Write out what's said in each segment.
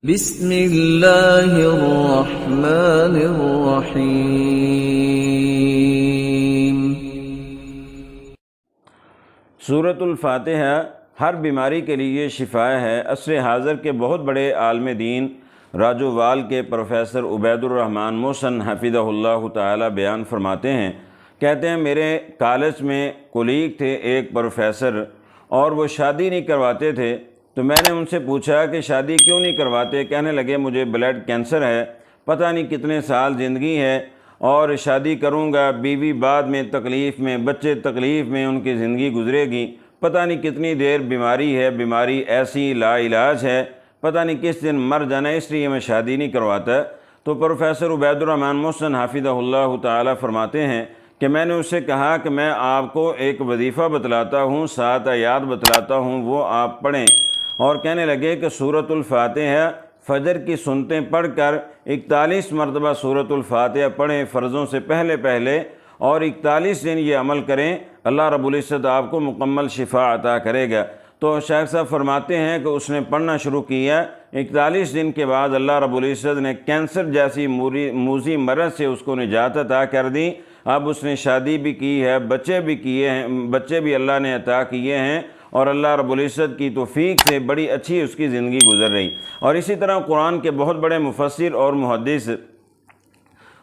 بسم اللہ الرحمن الرحیم۔ سورۃ الفاتحہ ہر بیماری کے لیے شفا ہے۔ عصر حاضر کے بہت بڑے عالم دین راجووال کے پروفیسر عبید الرحمن محسن حفظہ اللہ تعالی بیان فرماتے ہیں، کہتے ہیں میرے کالج میں کولیگ تھے ایک پروفیسر، اور وہ شادی نہیں کرواتے تھے، تو میں نے ان سے پوچھا کہ شادی کیوں نہیں کرواتے؟ کہنے لگے مجھے بلڈ کینسر ہے، پتہ نہیں کتنے سال زندگی ہے، اور شادی کروں گا، بیوی بعد میں تکلیف میں، بچے تکلیف میں، ان کی زندگی گزرے گی، پتہ نہیں کتنی دیر بیماری ہے، بیماری ایسی لا علاج ہے، پتہ نہیں کس دن مر جانا، اس لیے میں شادی نہیں کرواتا۔ تو پروفیسر عبید الرحمن محسن حفظہ اللہ تعالی فرماتے ہیں کہ میں نے اس سے کہا کہ میں آپ کو ایک وظیفہ بتلاتا ہوں، 7 آیات بتلاتا ہوں، وہ آپ پڑھیں۔ اور کہنے لگے کہ سورۃ الفاتحہ فجر کی سنتیں پڑھ کر 41 مرتبہ سورۃ الفاتحہ پڑھیں فرضوں سے پہلے، اور 41 دن یہ عمل کریں، اللہ رب العزت آپ کو مکمل شفا عطا کرے گا۔ تو شیخ صاحب فرماتے ہیں کہ اس نے پڑھنا شروع کیا، 41 دن کے بعد اللہ رب العزت نے کینسر جیسی موذی مرض سے اس کو نجات عطا کر دی۔ اب اس نے شادی بھی کی ہے، بچے بھی اللہ نے عطا کیے ہیں، اور اللہ رب العزت کی توفیق سے بڑی اچھی اس کی زندگی گزر رہی۔ اور اسی طرح قرآن کے بہت بڑے مفسر اور محدث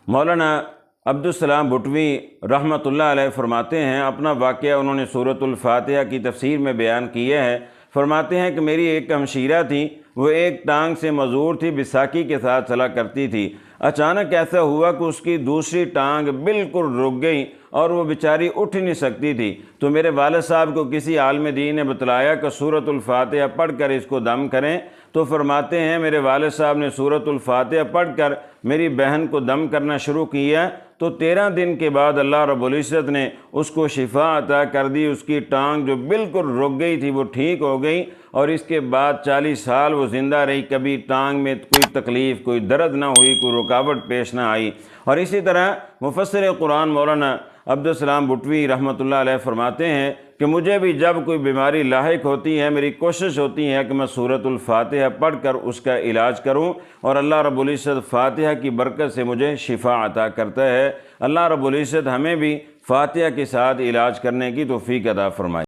مولانا عبدالسلام بھٹوی رحمۃ اللہ علیہ فرماتے ہیں، اپنا واقعہ انہوں نے سورۃ الفاتحہ کی تفسیر میں بیان کیا ہے۔ فرماتے ہیں کہ میری ایک ہمشیرہ تھی، وہ ایک ٹانگ سے معذور تھی، بیساکھی کے ساتھ چلا کرتی تھی۔ اچانک ایسا ہوا کہ اس کی دوسری ٹانگ بالکل رک گئی اور وہ بیچاری اٹھ نہیں سکتی تھی۔ تو میرے والد صاحب کو کسی عالم دین نے بتلایا کہ سورۃ الفاتحہ پڑھ کر اس کو دم کریں۔ تو فرماتے ہیں میرے والد صاحب نے سورۃ الفاتحہ پڑھ کر میری بہن کو دم کرنا شروع کیا، تو 13 دن کے بعد اللہ رب العزت نے اس کو شفا عطا کر دی۔ اس کی ٹانگ جو بالکل رک گئی تھی وہ ٹھیک ہو گئی، اور اس کے بعد 40 سال وہ زندہ رہی، کبھی ٹانگ میں کوئی تکلیف، کوئی درد نہ ہوئی، کوئی رکاوٹ پیش نہ آئی۔ اور اسی طرح مفسر قرآن مولانا عبدالسلام بھٹوی رحمۃ اللہ علیہ فرماتے ہیں کہ مجھے بھی جب کوئی بیماری لاحق ہوتی ہے، میری کوشش ہوتی ہے کہ میں سورۃ الفاتحہ پڑھ کر اس کا علاج کروں، اور اللہ رب العزت فاتحہ کی برکت سے مجھے شفا عطا کرتا ہے۔ اللہ رب العزت ہمیں بھی فاتحہ کے ساتھ علاج کرنے کی توفیق عطا فرمائے۔